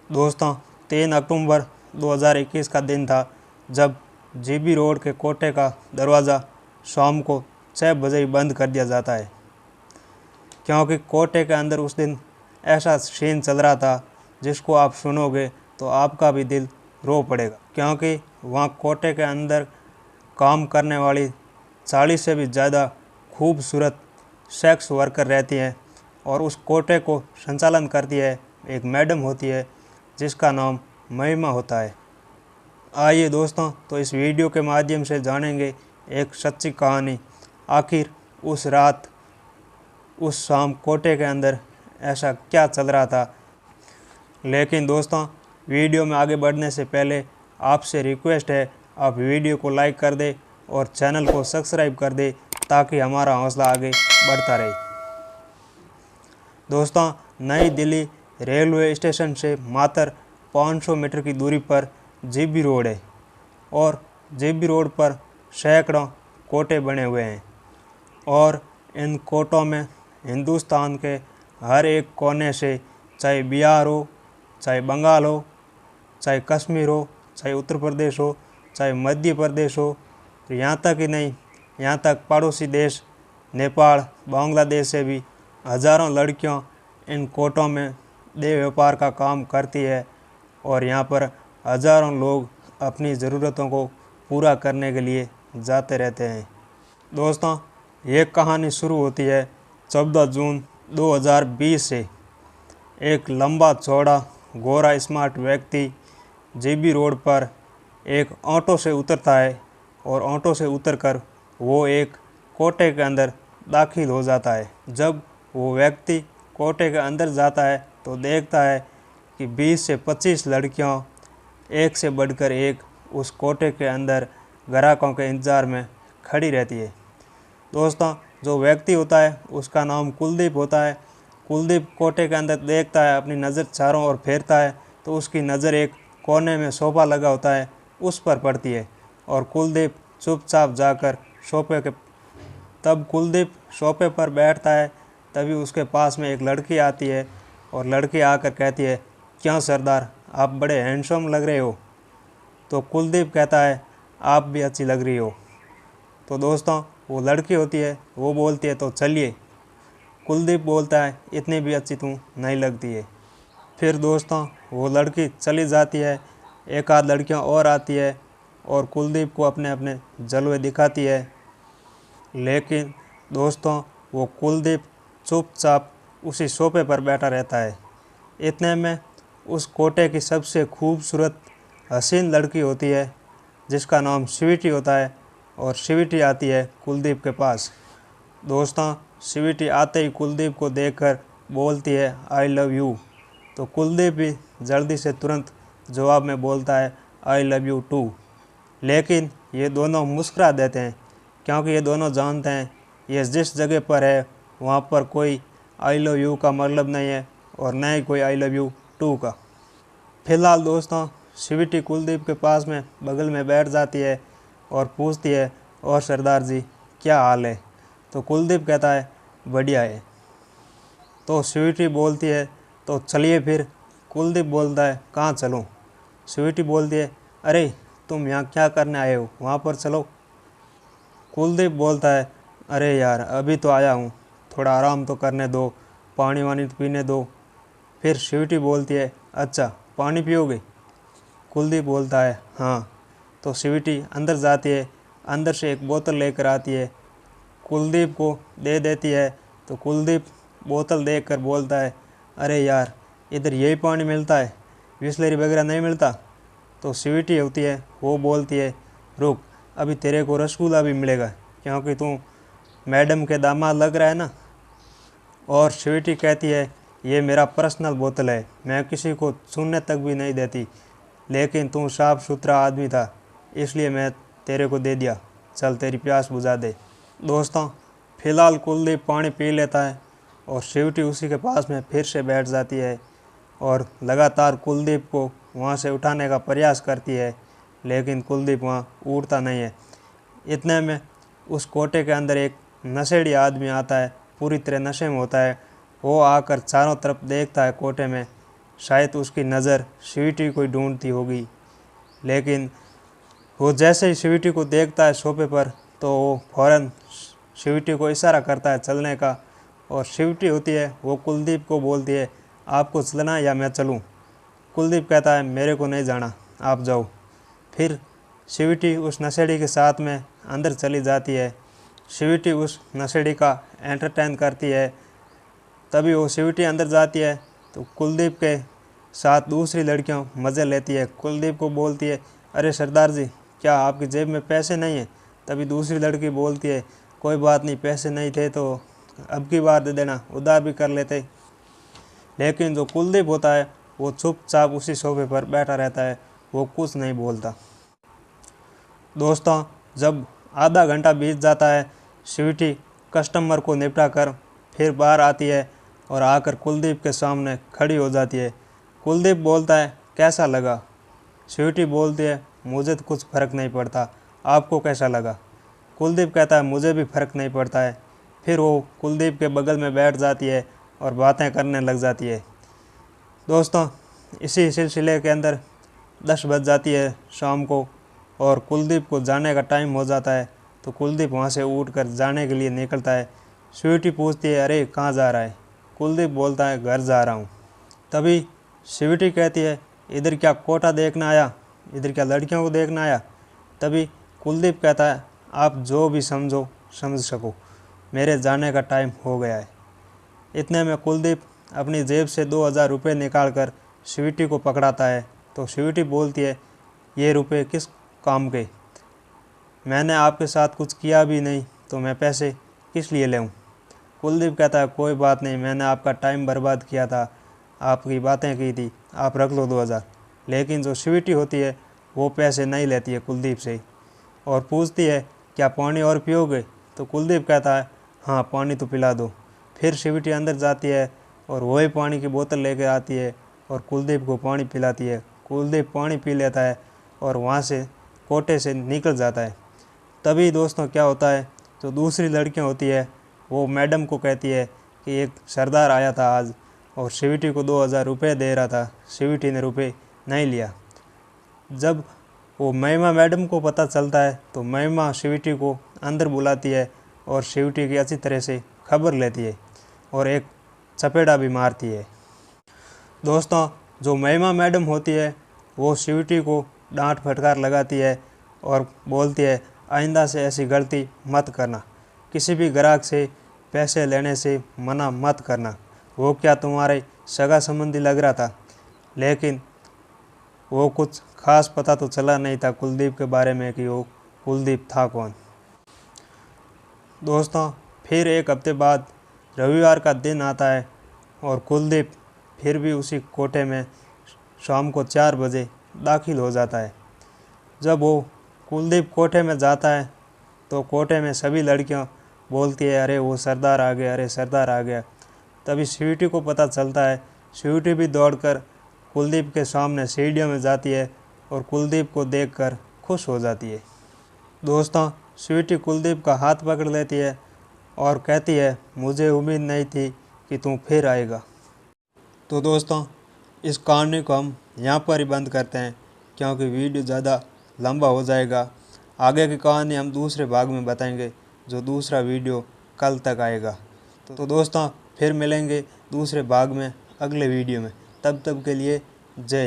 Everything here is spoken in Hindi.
दोस्तों 3 अक्टूबर 2021 का दिन था जब जीबी रोड के कोटे का दरवाज़ा शाम को 6 बजे ही बंद कर दिया जाता है, क्योंकि कोटे के अंदर उस दिन ऐसा सीन चल रहा था जिसको आप सुनोगे तो आपका भी दिल रो पड़ेगा। क्योंकि वहाँ कोटे के अंदर काम करने वाली 40 से भी ज़्यादा खूबसूरत सेक्स वर्कर रहती हैं और उस कोटे को संचालन करती है एक मैडम होती है जिसका नाम महिमा होता है। आइए दोस्तों, तो इस वीडियो के माध्यम से जानेंगे एक सच्ची कहानी। आखिर उस रात उस शाम कोटे के अंदर ऐसा क्या चल रहा था। लेकिन दोस्तों, वीडियो में आगे बढ़ने से पहले आपसे रिक्वेस्ट है, आप वीडियो को लाइक कर दें और चैनल को सब्सक्राइब कर दें ताकि हमारा हौसला आगे बढ़ता रहे। दोस्तों, नई दिल्ली रेलवे स्टेशन से मात्र 500 मीटर की दूरी पर जीबी रोड है और जीबी रोड पर सैकड़ों कोटे बने हुए हैं और इन कोटों में हिंदुस्तान के हर एक कोने से, चाहे बिहार हो, चाहे बंगाल हो, चाहे कश्मीर हो, चाहे उत्तर प्रदेश हो, चाहे मध्य प्रदेश हो, यहाँ तक ही नहीं, यहाँ तक पड़ोसी देश नेपाल, बांग्लादेश से भी हज़ारों लड़कियों इन कोटों में देह व्यापार का काम करती है और यहाँ पर हज़ारों लोग अपनी ज़रूरतों को पूरा करने के लिए जाते रहते हैं। दोस्तों, ये कहानी शुरू होती है 14 जून 2020 से। एक लंबा चौड़ा गोरा स्मार्ट व्यक्ति जीबी रोड पर एक ऑटो से उतरता है और ऑटो से उतरकर वो एक कोटे के अंदर दाखिल हो जाता है। जब वो व्यक्ति कोटे के अंदर जाता है तो देखता है कि 20 से 25 लड़कियां एक से बढ़कर एक उस कोटे के अंदर ग्राहकों के इंतज़ार में खड़ी रहती है। दोस्तों, जो व्यक्ति होता है उसका नाम कुलदीप होता है। कुलदीप कोटे के अंदर देखता है, अपनी नज़र चारों ओर फेरता है तो उसकी नज़र एक कोने में सोफ़ा लगा होता है उस पर पड़ती है और कुलदीप चुपचाप जाकर कुलदीप सोफ़े पर बैठता है। तभी उसके पास में एक लड़की आती है और लड़की आकर कहती है, क्यों सरदार, आप बड़े हैंडसम लग रहे हो। तो कुलदीप कहता है, आप भी अच्छी लग रही हो। तो दोस्तों, वो लड़की होती है, वो बोलती है तो चलिए। कुलदीप बोलता है, इतनी भी अच्छी तू नहीं लगती है। फिर दोस्तों, वो लड़की चली जाती है। एक आध लड़कियां और आती है और कुलदीप को अपने अपने जलवे दिखाती है। लेकिन दोस्तों, वो कुलदीप चुपचाप उसी सोफे पर बैठा रहता है। इतने में उस कोटे की सबसे खूबसूरत हसीन लड़की होती है जिसका नाम स्वीटी होता है और स्वीटी आती है कुलदीप के पास। दोस्तों, स्वीटी आते ही कुलदीप को देखकर बोलती है, आई लव यू। तो कुलदीप भी जल्दी से तुरंत जवाब में बोलता है, आई लव यू टू। लेकिन ये दोनों मुस्कुरा देते हैं क्योंकि ये दोनों जानते हैं ये जिस जगह पर है वहाँ पर कोई आई लव यू का मतलब नहीं है और न ही कोई आई लव यू टू का। फिलहाल दोस्तों, स्वीटी कुलदीप के पास में बगल में बैठ जाती है और पूछती है, और सरदार जी क्या हाल है। तो कुलदीप कहता है, बढ़िया है। तो स्वीटी बोलती है, तो चलिए फिर। कुलदीप बोलता है, कहाँ चलूँ। स्वीटी बोलती है, अरे तुम यहाँ क्या करने आए हो, वहाँ पर चलो। कुलदीप बोलता है, अरे यार अभी तो आया हूँ, थोड़ा आराम तो करने दो, पानी वानी तो पीने दो। फिर स्वीटी बोलती है, अच्छा पानी पियोगे। कुलदीप बोलता है, हाँ। तो स्वीटी अंदर जाती है, अंदर से एक बोतल लेकर आती है, कुलदीप को दे देती है। तो कुलदीप बोतल देखकर बोलता है, अरे यार इधर यही पानी मिलता है, बिसलेरी वगैरह नहीं मिलता। तो स्वीटी होती है, वो बोलती है, रुक अभी तेरे को रसगुल्ला भी मिलेगा क्योंकि तू मैडम के दामाद लग रहा है ना। और स्वीटी कहती है, ये मेरा पर्सनल बोतल है, मैं किसी को छूने तक भी नहीं देती, लेकिन तू साफ़ सुथरा आदमी था इसलिए मैं तेरे को दे दिया, चल तेरी प्यास बुझा दे। दोस्तों, फिलहाल कुलदीप पानी पी लेता है और स्वीटी उसी के पास में फिर से बैठ जाती है और लगातार कुलदीप को वहाँ से उठाने का प्रयास करती है, लेकिन कुलदीप वहाँ उठता नहीं है। इतने में उस कोटे के अंदर एक नशेड़ी आदमी आता है, पूरी तरह नशे में होता है। वो आकर चारों तरफ देखता है कोटे में शायद उसकी नज़र स्वीटी को ढूंढती होगी। लेकिन वो जैसे ही स्वीटी को देखता है सोफे पर तो वो फ़ौरन स्वीटी को इशारा करता है चलने का। और स्वीटी होती है वो कुलदीप को बोलती है आपको चलना या मैं चलूं। कुलदीप कहता है मेरे को नहीं जाना, आप जाओ। फिर स्वीटी उस नशेड़ी के साथ में अंदर चली जाती है। स्वीटी उस नशेड़ी का एंटरटेन करती है। तभी वो स्वीटी अंदर जाती है तो कुलदीप के साथ दूसरी लड़कियां मज़े लेती है। कुलदीप को बोलती है अरे सरदार जी, क्या आपकी जेब में पैसे नहीं हैं? तभी दूसरी लड़की बोलती है कोई बात नहीं, पैसे नहीं थे तो अब की बार दे देना, उधार भी कर लेते। लेकिन जो कुलदीप होता है वो चुपचाप उसी सोफे पर बैठा रहता है, वो कुछ नहीं बोलता। दोस्तों, जब आधा घंटा बीत जाता है, स्वीटी कस्टमर को निपटा कर फिर बाहर आती है और आकर कुलदीप के सामने खड़ी हो जाती है। कुलदीप बोलता है कैसा लगा? स्वीटी बोलती है मुझे तो कुछ फ़र्क नहीं पड़ता, आपको कैसा लगा? कुलदीप कहता है मुझे भी फ़र्क नहीं पड़ता है। फिर वो कुलदीप के बगल में बैठ जाती है और बातें करने लग जाती है। दोस्तों, इसी सिलसिले के अंदर 10 बज जाती है शाम को और कुलदीप को जाने का टाइम हो जाता है। तो कुलदीप वहाँ से उठकर जाने के लिए निकलता है। स्वीटी पूछती है अरे कहाँ जा रहा है? कुलदीप बोलता है घर जा रहा हूँ। तभी स्वीटी कहती है इधर क्या कोटा देखना आया, इधर क्या लड़कियों को देखना आया? तभी कुलदीप कहता है आप जो भी समझो समझ सको, मेरे जाने का टाइम हो गया है। इतने में कुलदीप अपनी जेब से 2000 रुपये निकाल कर स्वीटी को पकड़ाता है। तो स्वीटी बोलती है ये रुपए किस काम के? मैंने आपके साथ कुछ किया भी नहीं तो मैं पैसे किस लिए लेऊं? कुलदीप कहता है कोई बात नहीं, मैंने आपका टाइम बर्बाद किया था, आपकी बातें की थी, आप रख लो 2000। लेकिन जो स्वीटी होती है वो पैसे नहीं लेती है कुलदीप से और पूछती है क्या पानी और पियोगे? तो कुलदीप कहता है हाँ पानी तो पिला दो। फिर स्वीटी अंदर जाती है और वही पानी की बोतल लेकर आती है और कुलदीप को पानी पिलाती है। कुलदीप पानी पी लेता है और वहाँ से कोटे से निकल जाता है। तभी दोस्तों क्या होता है, जो दूसरी लड़कियाँ होती है वो मैडम को कहती है कि एक सरदार आया था आज और स्वीटी को 2000 रुपये दे रहा था, स्वीटी ने रुपये नहीं लिया। जब वो महिमा मैडम को पता चलता है तो महिमा स्वीटी को अंदर बुलाती है और स्वीटी की अच्छी तरह से खबर लेती है और एक चपेड़ा भी मारती है। दोस्तों, जो महिमा मैडम होती है वो स्वीटी को डांट फटकार लगाती है और बोलती है आइंदा से ऐसी गलती मत करना, किसी भी ग्राहक से पैसे लेने से मना मत करना। वो क्या तुम्हारे सगा संबंधी लग रहा था, लेकिन वो कुछ खास पता तो चला नहीं था कुलदीप के बारे में कि वो कुलदीप था कौन। दोस्तों, फिर एक हफ्ते बाद रविवार का दिन आता है और कुलदीप फिर भी उसी कोटे में शाम को 4 बजे दाखिल हो जाता है। जब वो कुलदीप कोटे में जाता है तो कोटे में सभी लड़कियां बोलती है अरे वो सरदार आ गया, अरे सरदार आ गया। तभी स्वीटी को पता चलता है। स्वीटी भी दौड़कर कुलदीप के सामने सीढ़ियों में जाती है और कुलदीप को देखकर खुश हो जाती है। दोस्तों, स्वीटी कुलदीप का हाथ पकड़ लेती है और कहती है मुझे उम्मीद नहीं थी कि तू फिर आएगा। तो दोस्तों, इस कहानी को हम यहाँ पर ही बंद करते हैं क्योंकि वीडियो ज़्यादा लंबा हो जाएगा। आगे की कहानी हम दूसरे भाग में बताएंगे, जो दूसरा वीडियो कल तक आएगा। तो दोस्तों, फिर मिलेंगे दूसरे भाग में अगले वीडियो में। तब तक के लिए जय हिंद।